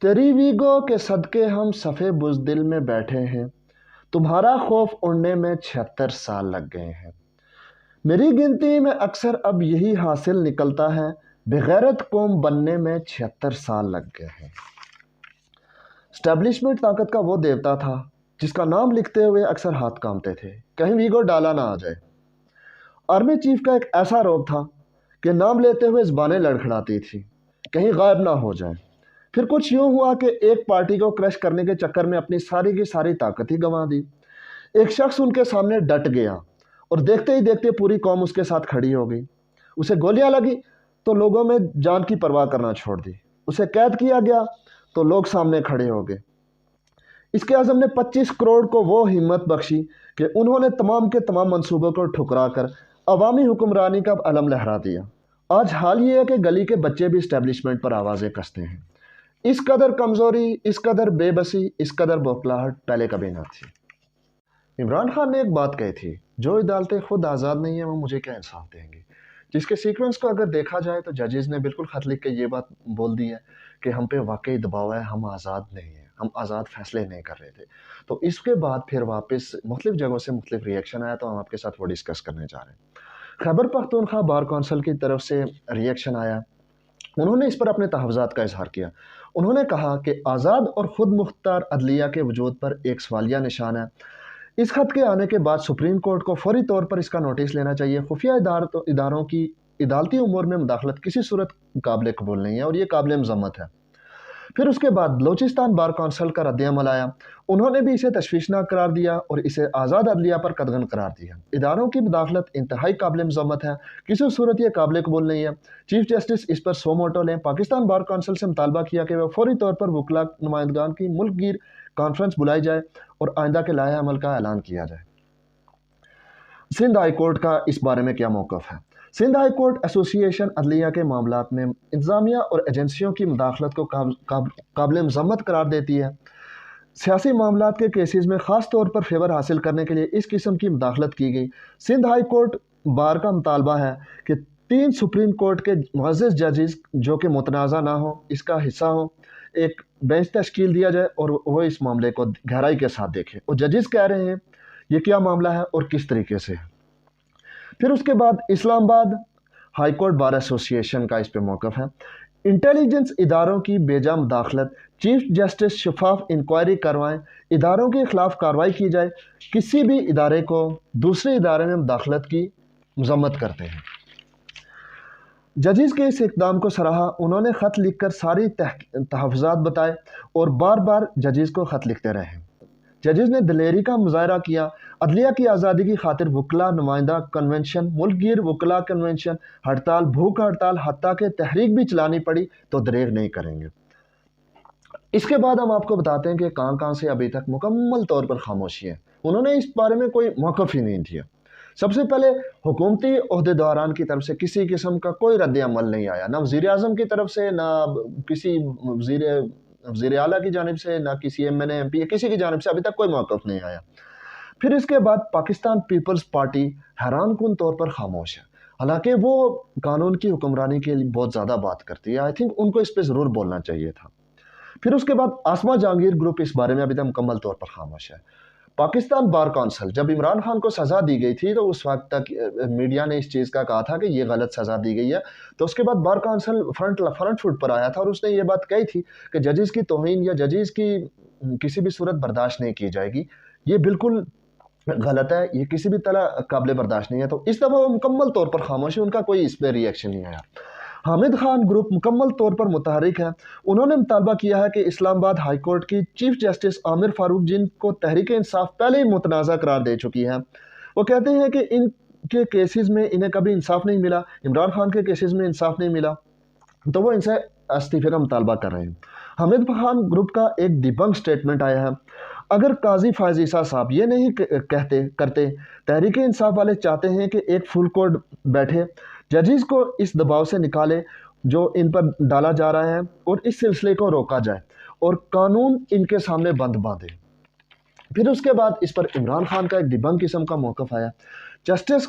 تیری ویگو کے صدقے ہم صفے بزدل میں بیٹھے ہیں، تمہارا خوف اڑنے میں 76 سال لگ گئے ہیں۔ میری گنتی میں اکثر اب یہی حاصل نکلتا ہے، بغیرت قوم بننے میں 76 سال لگ گئے ہیں۔ اسٹیبلشمنٹ طاقت کا وہ دیوتا تھا جس کا نام لکھتے ہوئے اکثر ہاتھ کانپتے تھے، کہیں ویگو ڈالا نہ آ جائے۔ آرمی چیف کا ایک ایسا روب تھا کہ نام لیتے ہوئے زبانیں لڑکھڑاتی تھی، کہیں غائب نہ ہو جائیں۔ پھر کچھ یوں ہوا کہ ایک پارٹی کو کرش کرنے کے چکر میں اپنی ساری کی ساری طاقت ہی گنوا دی۔ ایک شخص ان کے سامنے ڈٹ گیا اور دیکھتے ہی دیکھتے پوری قوم اس کے ساتھ کھڑی ہو گئی۔ اسے گولیاں لگی تو لوگوں میں جان کی پرواہ کرنا چھوڑ دی، اسے قید کیا گیا تو لوگ سامنے کھڑے ہو گئے۔ اس کے اعظم نے 25 کروڑ کو وہ ہمت بخشی کہ انہوں نے تمام کے تمام منصوبوں کو ٹھکرا کر عوامی حکمرانی کا علم لہرا دیا۔ آج حال یہ ہے کہ گلی کے بچے بھی اسٹیبلشمنٹ پر آوازیں کستے ہیں۔ اس قدر کمزوری، اس قدر بے بسی، اس قدر بوکھلاہٹ پہلے کبھی نہ تھی۔ عمران خان نے ایک بات کہی تھی، جو عدالتیں خود آزاد نہیں ہیں وہ مجھے کیا انصاف دیں گی، جس کے سیکوینس کو اگر دیکھا جائے تو ججز نے بالکل خط لکھ کے یہ بات بول دی ہے کہ ہم پہ واقعی دباؤ ہے، ہم آزاد نہیں ہیں، ہم آزاد فیصلے نہیں کر رہے تھے۔ تو اس کے بعد پھر واپس مختلف جگہوں سے مختلف ریئیکشن آیا، تو ہم آپ کے ساتھ وہ ڈسکس کرنے جا رہے ہیں۔ خیبر پختونخوا بار کونسل کی طرف سے ریئیکشن آیا، انہوں نے اس پر اپنے تحفظات کا اظہار کیا۔ انہوں نے کہا کہ آزاد اور خود مختار عدلیہ کے وجود پر ایک سوالیہ نشان ہے۔ اس خط کے آنے کے بعد سپریم کورٹ کو فوری طور پر اس کا نوٹس لینا چاہیے۔ خفیہ اداروں کی عدالتی امور میں مداخلت کسی صورت قابل قبول نہیں ہے اور یہ قابل مذمت ہے۔ پھر اس کے بعد بلوچستان بار کونسل کا رد عمل آیا، انہوں نے بھی اسے تشویشناک قرار دیا اور اسے آزاد عدلیہ پر قدغن قرار دیا۔ اداروں کی مداخلت انتہائی قابل مذمت ہے، کسی صورت یہ قابل قبول نہیں ہے۔ چیف جسٹس اس پر سو موٹو لیں۔ پاکستان بار کونسل سے مطالبہ کیا کہ وہ فوری طور پر وکلا نمائندگان کی ملک گیر کانفرنس بلائی جائے اور آئندہ کے لائحہ عمل کا اعلان کیا جائے۔ سندھ ہائی کورٹ کا اس بارے میں کیا موقف ہے؟ سندھ ہائی کورٹ ایسوسی ایشن عدلیہ کے معاملات میں انتظامیہ اور ایجنسیوں کی مداخلت کو قابل مذمت قرار دیتی ہے۔ سیاسی معاملات کے کیسز میں خاص طور پر فیور حاصل کرنے کے لیے اس قسم کی مداخلت کی گئی۔ سندھ ہائی کورٹ بار کا مطالبہ ہے کہ 3 سپریم کورٹ کے معزز ججز جو کہ متنازع نہ ہوں، اس کا حصہ ہوں، ایک بینچ تشکیل دیا جائے اور وہ اس معاملے کو گہرائی کے ساتھ دیکھیں اور ججز کہہ رہے ہیں یہ کیا معاملہ ہے اور کس طریقے سے ہے۔ پھر اس کے بعد اسلام آباد ہائی کورٹ بار ایسوسی ایشن کا اس پہ موقف ہے۔ انٹیلیجنس اداروں کی بیجا مداخلت، چیف جسٹس شفاف انکوائری کروائیں، اداروں کے خلاف کارروائی کی جائے، کسی بھی ادارے کو دوسرے ادارے میں مداخلت کی مذمت کرتے ہیں۔ ججز کے اس اقدام کو سراہا، انہوں نے خط لکھ کر ساری تحفظات بتائے اور بار بار ججز کو خط لکھتے رہے۔ ججز نے دلیری کا مظاہرہ کیا، عدلیہ کی آزادی کی خاطر وکلا نمائندہ کنونشن، ملک گیر وکلا کنونشن، ہڑتال، بھوک ہڑتال، حتیٰ کہ تحریک بھی چلانی پڑی تو دریغ نہیں کریں گے۔ اس کے بعد ہم آپ کو بتاتے ہیں کہ کہاں سے ابھی تک مکمل طور پر خاموشی ہے، انہوں نے اس بارے میں کوئی موقف ہی نہیں دیا۔ سب سے پہلے حکومتی عہدیداران کی طرف سے کسی قسم کا کوئی رد عمل نہیں آیا، نہ وزیر اعظم کی طرف سے، نہ کسی وزیر اعلیٰ کی جانب سے، نہ کسی M N A M P کسی کی جانب سے ابھی تک کوئی موقف نہیں آیا۔ پھر اس کے بعد پاکستان پیپلز پارٹی حیران کن طور پر خاموش ہے، حالانکہ وہ قانون کی حکمرانی کے لیے بہت زیادہ بات کرتی ہے۔ آئی تھنک ان کو اس پہ ضرور بولنا چاہیے تھا۔ پھر اس کے بعد آسما جہانگیر گروپ اس بارے میں ابھی تک مکمل طور پر خاموش ہے۔ پاکستان بار کونسل، جب عمران خان کو سزا دی گئی تھی تو اس وقت تک میڈیا نے اس چیز کا کہا تھا کہ یہ غلط سزا دی گئی ہے، تو اس کے بعد بار کونسل فرنٹ فٹ پر آیا تھا اور اس نے یہ بات کہی تھی کہ ججز کی توہین یا ججز کی کسی بھی صورت برداشت نہیں کی جائے گی، یہ بالکل غلط ہے، یہ کسی بھی طرح قابل برداشت نہیں ہے۔ تو اس دفعہ وہ مکمل طور پر خاموش ہے، ان کا کوئی اس پہ ریئیکشن نہیں آیا۔ حامد خان گروپ مکمل طور پر متحرک ہے، انہوں نے مطالبہ کیا ہے کہ اسلام آباد ہائی کورٹ کی چیف جسٹس عامر فاروق، جن کو تحریک انصاف پہلے ہی متنازع قرار دے چکی ہے، وہ کہتے ہیں کہ ان کے کیسز میں انہیں کبھی انصاف نہیں ملا، عمران خان کے کیسز میں انصاف نہیں ملا، تو وہ ان سے استعفے کا مطالبہ کر رہے ہیں۔ حامد خان گروپ کا ایک ڈیبنک سٹیٹمنٹ آیا ہے، اگر قاضی فائز عیسیٰ صاحب یہ نہیں کرتے، تحریک انصاف والے چاہتے ہیں کہ ایک فل کورٹ بیٹھے، ججز کو اس دباؤ سے نکالے جو ان پر ڈالا جا رہا ہے اور اس سلسلے کو روکا جائے اور قانون ان کے سامنے بند باندھے۔ پھر اس کے بعد اس پر عمران خان کا ایک ڈیبنک قسم کا موقف آیا۔ جسٹس